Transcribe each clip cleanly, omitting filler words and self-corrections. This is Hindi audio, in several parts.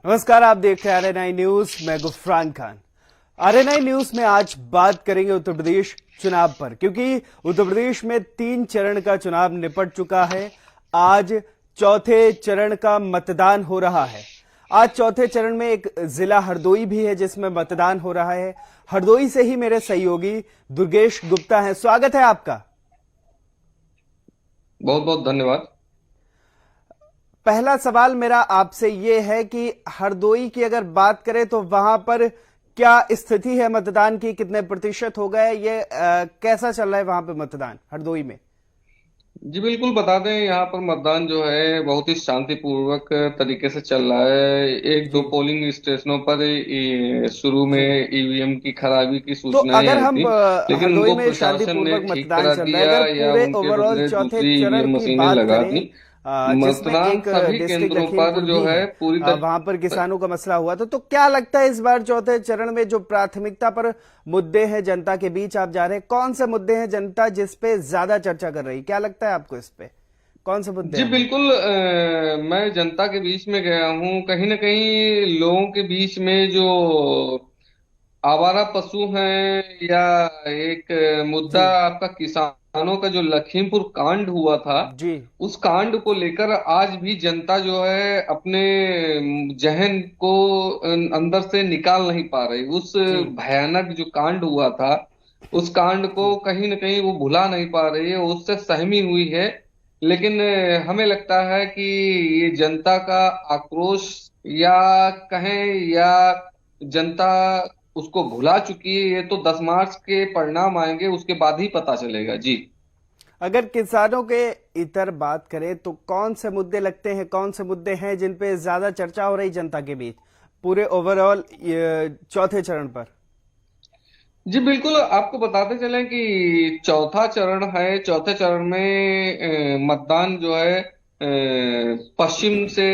नमस्कार, आप देख रहे हैं आरएनआई न्यूज। मैं गुफरान खान। आरएनआई न्यूज में आज बात करेंगे उत्तर प्रदेश चुनाव पर, क्योंकि उत्तर प्रदेश में 3 चरण का चुनाव निपट चुका है। आज चौथे चरण का मतदान हो रहा है। आज चौथे चरण में एक जिला हरदोई भी है जिसमें मतदान हो रहा है। हरदोई से ही मेरे सहयोगी दुर्गेश गुप्ता हैं। स्वागत है आपका। बहुत बहुत धन्यवाद। पहला सवाल मेरा आपसे ये है कि हरदोई की अगर बात करें तो वहां पर क्या स्थिति है मतदान की, कितने प्रतिशत हो गए, ये कैसा चल रहा है वहां पे मतदान हरदोई में? जी बिल्कुल, बता दें यहाँ पर मतदान जो है बहुत ही शांतिपूर्वक तरीके से चल रहा है। एक दो जी पोलिंग स्टेशनों पर शुरू में जी। ईवीएम की खराबी की तो सूचनाएं अगर आई हम थी, लेकिन हरदोई उनको में प्रशासन ने शांतिपूर्वक ठीक मतदान करा चल रहा है, दिया अगर या पूरे उनके ओवरऑल बदले चौथे दूसरी चरण ईवीएम की मशीनें बात लगा करें, दी। जिसमें मतदान एक सभी डिस्ट्रिक्ट केंद्रों पर लखीमपुर जो भी है है, पूरी वहां पर किसानों का मसला हुआ था। तो क्या लगता है इस बार चौथे चरण में जो प्राथमिकता पर मुद्दे हैं जनता के बीच आप जा रहे हैं, कौन से मुद्दे हैं जनता जिस पे ज्यादा चर्चा कर रही है? क्या लगता है आपको, इस पे कौन से मुद्दे जी हैं वो? बिल्कुल, मैं जनता के बीच में गया हूँ। कहीं ना कहीं लोगों के बीच में जो आवारा पशु हैं, या एक मुद्दा जी आपका किसानों का जो लखीमपुर कांड हुआ था, जी उस कांड को लेकर आज भी जनता जो है अपने जहन को अंदर से निकाल नहीं पा रही। उस जी भयानक जो कांड हुआ था, उस कांड को जी कहीं ना कहीं वो भुला नहीं पा रही है, उससे सहमी हुई है। लेकिन हमें लगता है कि ये जनता का आक्रोश, या कहें, या जनता उसको भुला चुकी है। ये तो 10 मार्च के परिणाम आएंगे, उसके बाद ही पता चलेगा। जी अगर किसानों के इतर बात करें तो कौन से मुद्दे लगते हैं, कौन से मुद्दे हैं जिन पे ज्यादा चर्चा हो रही जनता के बीच पूरे ओवरऑल चौथे चरण पर? जी बिल्कुल, आपको बताते चलें कि चौथा चरण है। चौथे चरण में मतदान जो है पश्चिम से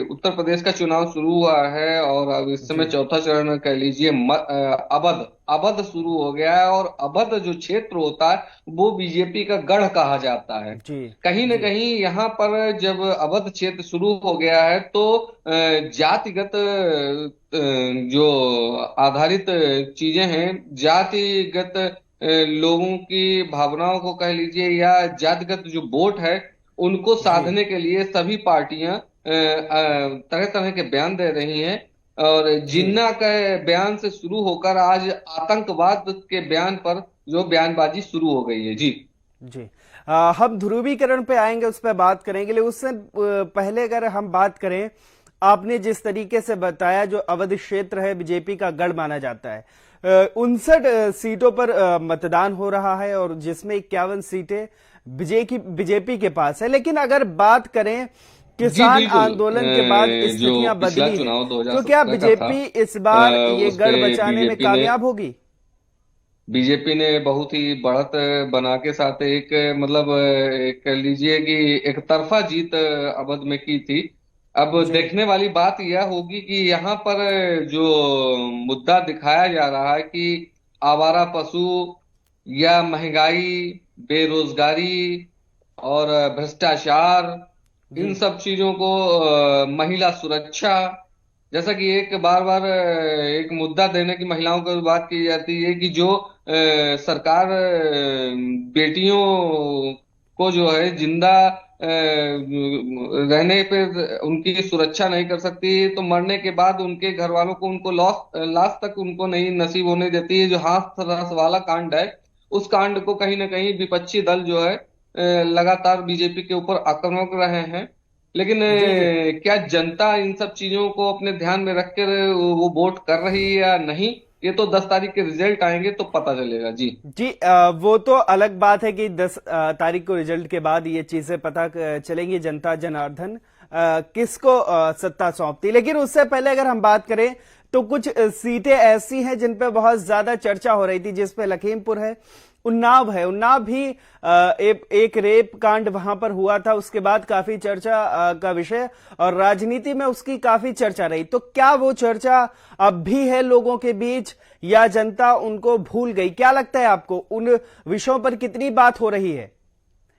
उत्तर प्रदेश का चुनाव शुरू हुआ है, और अब इस समय जी चौथा चरण कह लीजिए अवध अवध शुरू हो गया है। और अवध जो क्षेत्र होता है वो बीजेपी का गढ़ कहा जाता है। जी कहीं न जी कहीं यहाँ पर जब अवध क्षेत्र शुरू हो गया है तो जातिगत जो आधारित चीजें हैं, जातिगत लोगों की भावनाओं को कह लीजिए, या जातिगत जो वोट है उनको जी साधने के लिए सभी पार्टियां तरह तरह के बयान दे रही हैं। और जी जिन्ना के बयान से शुरू होकर आज आतंकवाद के बयान पर जो बयानबाजी शुरू हो गई है। जी जी। हम ध्रुवीकरण पे आएंगे, उस पर बात करेंगे, लेकिन उससे पहले अगर हम बात करें, आपने जिस तरीके से बताया जो अवध क्षेत्र है बीजेपी का गढ़ माना जाता है, 59 सीटों पर मतदान हो रहा है और जिसमें 51 सीटें बीजेपी के पास है। लेकिन अगर बात करें जी किसान बिल्कुल, आंदोलन के बाद जो स्थितियां पिछला बदली हैं, चुनाव तो क्या 2017 का था, बीजेपी इस बार ये उस पे गढ़ बचाने में बीजेपी ने कामयाब होगी? बहुत ही बढ़त बना के साथ एक, मतलब एक कह लीजिए कि एक तरफा जीत अवध में की थी। अब जी देखने वाली बात यह होगी कि यहाँ पर जो मुद्दा दिखाया जा रहा है कि आवारा पशु, या महंगाई, बेरोजगारी और भ्रष्टाचार, इन जी सब चीजों को, महिला सुरक्षा, जैसा कि एक बार बार एक मुद्दा देने की महिलाओं की बात की जाती है कि जो सरकार बेटियों को जो है जिंदा रहने पे उनकी सुरक्षा नहीं कर सकती, तो मरने के बाद उनके घर वालों को उनको लाश तक उनको नहीं नसीब होने देती है। जो हाथ रस वाला कांड है, उस कांड को कहीं ना कहीं विपक्षी दल जो है लगातार बीजेपी के ऊपर आक्रामक रहे हैं। लेकिन जी जी क्या जनता इन सब चीजों को अपने ध्यान में रखकर वो वोट कर रही है या नहीं, ये तो 10 तारीख के रिजल्ट आएंगे तो पता चलेगा। जी जी। वो तो अलग बात है कि 10 तारीख को रिजल्ट के बाद ये चीजें पता चलेंगी, जनता जनार्दन किसको सत्ता सौंपती। लेकिन उससे पहले अगर हम बात करें तो कुछ सीटें ऐसी हैं जिन पे बहुत ज्यादा चर्चा हो रही थी, जिसपे लखीमपुर है, उन्नाव है। उन्नाव भी एक रेप कांड वहां पर हुआ था, उसके बाद काफी चर्चा का विषय और राजनीति में उसकी काफी चर्चा रही। तो क्या वो चर्चा अब भी है लोगों के बीच या जनता उनको भूल गई? क्या लगता है आपको, उन विषयों पर कितनी बात हो रही है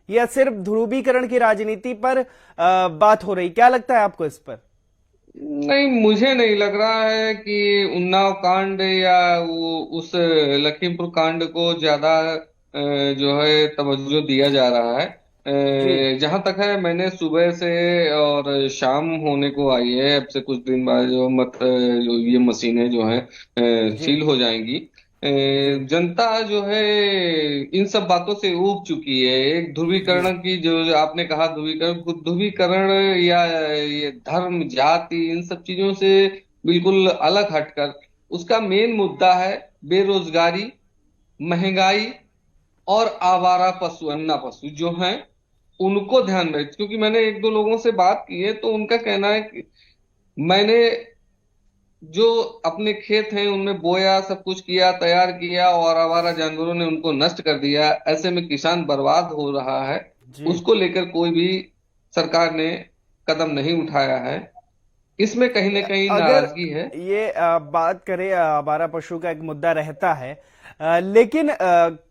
या सिर्फ ध्रुवीकरण की राजनीति पर बात हो रही? क्या लगता है आपको इस पर? नहीं, मुझे नहीं लग रहा है कि उन्नाव कांड या वो उस लखीमपुर कांड को ज्यादा जो है तवज्जो दिया जा रहा है। जी। जहां तक है, मैंने सुबह से और शाम होने को आई है, अब से कुछ दिन बाद जो ये मशीनें जो हैं जी। सील हो जाएंगी। जी। जनता जो है इन सब बातों से ऊब चुकी है। एक जी। ध्रुवीकरण की, जो आपने कहा ध्रुवीकरण या ये धर्म जाति इन सब चीजों से बिल्कुल अलग हटकर उसका मेन मुद्दा है बेरोजगारी, महंगाई और आवारा पशु, अन्ना पशु जो हैं उनको ध्यान में। क्योंकि मैंने एक दो लोगों से बात की है, तो उनका कहना है कि मैंने जो अपने खेत हैं उनमें बोया, सब कुछ किया, तैयार किया, और आवारा जानवरों ने उनको नष्ट कर दिया। ऐसे में किसान बर्बाद हो रहा है। जी। उसको लेकर कोई भी सरकार ने कदम नहीं उठाया है। इसमें कहीं ना कहीं अगर नाराजगी है। ये बात करें, आवारा पशु का एक मुद्दा रहता है, लेकिन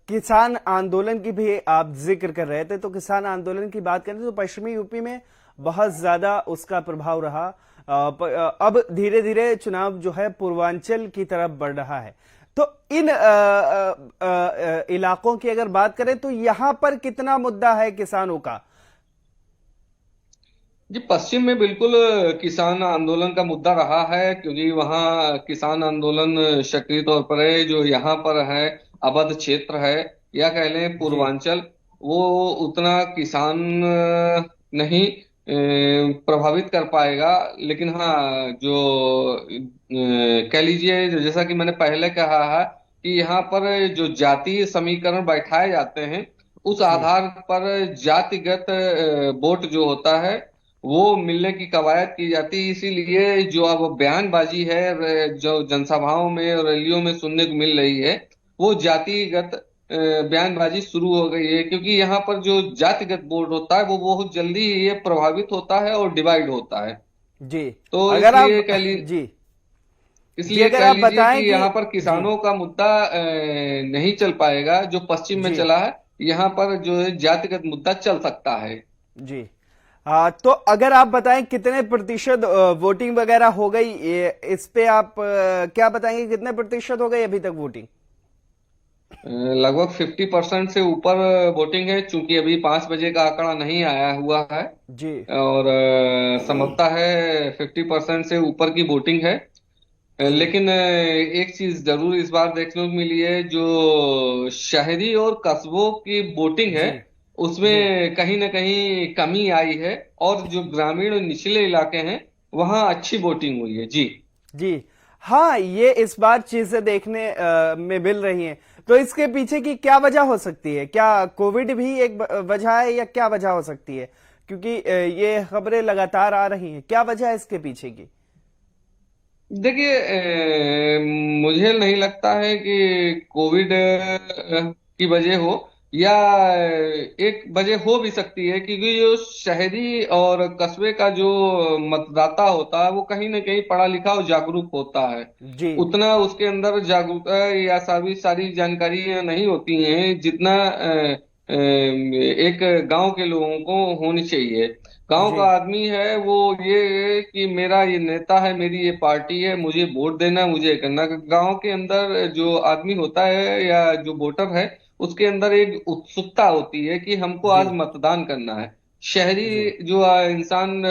किसान आंदोलन की भी आप जिक्र कर रहे थे, तो किसान आंदोलन की बात करें तो पश्चिमी यूपी में बहुत ज्यादा उसका प्रभाव रहा। अब धीरे धीरे चुनाव जो है पूर्वांचल की तरफ बढ़ रहा है। तो इन इलाकों की अगर बात करें तो यहां पर कितना मुद्दा है किसानों का? जी, पश्चिम में बिल्कुल किसान आंदोलन का मुद्दा रहा है, क्योंकि वहाँ किसान आंदोलन सक्रिय तौर पर है। जो यहाँ पर है अवध क्षेत्र है, या कह लें जी। पूर्वांचल, वो उतना किसान नहीं प्रभावित कर पाएगा। लेकिन हाँ, जो कह लीजिए, जैसा कि मैंने पहले कहा है कि यहाँ पर जो जातीय समीकरण बैठाए जाते हैं, उस जी। आधार पर जातिगत वोट जो होता है वो मिलने की कवायद की जाती है। इसीलिए जो अब बयानबाजी है जो जनसभाओं में और रैलियों में सुनने को मिल रही है, वो जातिगत बयानबाजी शुरू हो गई है। क्योंकि यहाँ पर जो जातिगत वोट होता है वो बहुत जल्दी ही ये प्रभावित होता है और डिवाइड होता है। जी। तो अगर आप जी जी इसलिए अगर कह आप लीजिए कि बताएं कि यहाँ पर जी। किसानों का मुद्दा नहीं चल पाएगा जो पश्चिम में जी। चला है। यहाँ पर जो है जातिगत मुद्दा चल सकता है। जी। तो अगर आप बताएं कितने प्रतिशत वोटिंग वगैरह हो गई, इस पे आप क्या बताएंगे, कितने प्रतिशत हो गई अभी तक वोटिंग? लगभग 50% से ऊपर वोटिंग है। चूंकि अभी 5 बजे का आंकड़ा नहीं आया हुआ है, जी। और संभवतः है 50% से ऊपर की वोटिंग है। जी। लेकिन एक चीज जरूर इस बार देखने को मिली है, जो शहरी और कस्बों की वोटिंग है जी। जी। उसमें कहीं ना कहीं कमी आई है, और जो ग्रामीण और निचले इलाके हैं वहाँ अच्छी वोटिंग हुई है। जी। जी। हाँ, ये इस बार चीजें देखने में मिल रही हैं। तो इसके पीछे की क्या वजह हो सकती है? क्या कोविड भी एक वजह है, या क्या वजह हो सकती है? क्योंकि ये खबरें लगातार आ रही हैं, क्या वजह है इसके पीछे की? देखिए, मुझे नहीं लगता है कि कोविड की वजह हो, या एक वजह हो भी सकती है, क्योंकि जो शहरी और कस्बे का जो मतदाता होता है वो कहीं ना कहीं पढ़ा लिखा और जागरूक होता है। जी। उतना उसके अंदर जागरूकता या सारी सारी जानकारी नहीं होती हैं जितना एक गांव के लोगों को होनी चाहिए। गांव जी। का आदमी है वो ये है कि मेरा ये नेता है, मेरी ये पार्टी है, मुझे वोट देना, मुझे ये करना। गांव के अंदर जो आदमी होता है या जो वोटर है, उसके अंदर एक उत्सुकता होती है कि हमको जी। आज मतदान करना है। शहरी जी। जो इंसान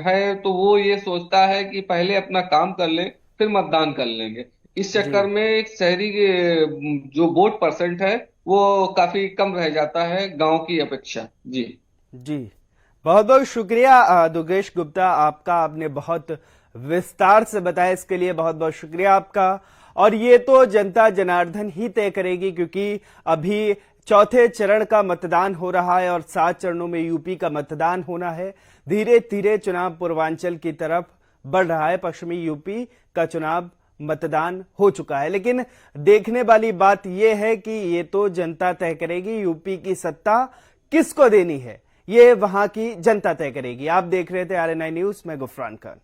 है, तो वो ये सोचता है कि पहले अपना काम कर ले, फिर मतदान कर लेंगे। इस जी। चक्कर में एक शहरी जो वोट परसेंट है वो काफी कम रह जाता है गांव की अपेक्षा। जी। जी। बहुत बहुत शुक्रिया दुर्गेश गुप्ता, आपका, आपने बहुत विस्तार से बताया, इसके लिए बहुत बहुत शुक्रिया आपका। और ये तो जनता जनार्दन ही तय करेगी, क्योंकि अभी चौथे चरण का मतदान हो रहा है और 7 चरणों में यूपी का मतदान होना है। धीरे धीरे चुनाव पूर्वांचल की तरफ बढ़ रहा है। पश्चिमी यूपी का चुनाव मतदान हो चुका है, लेकिन देखने वाली बात यह है कि ये तो जनता तय करेगी, यूपी की सत्ता किसको देनी है ये वहां की जनता तय करेगी। आप देख रहे थे RNI न्यूज में गुफरान खान।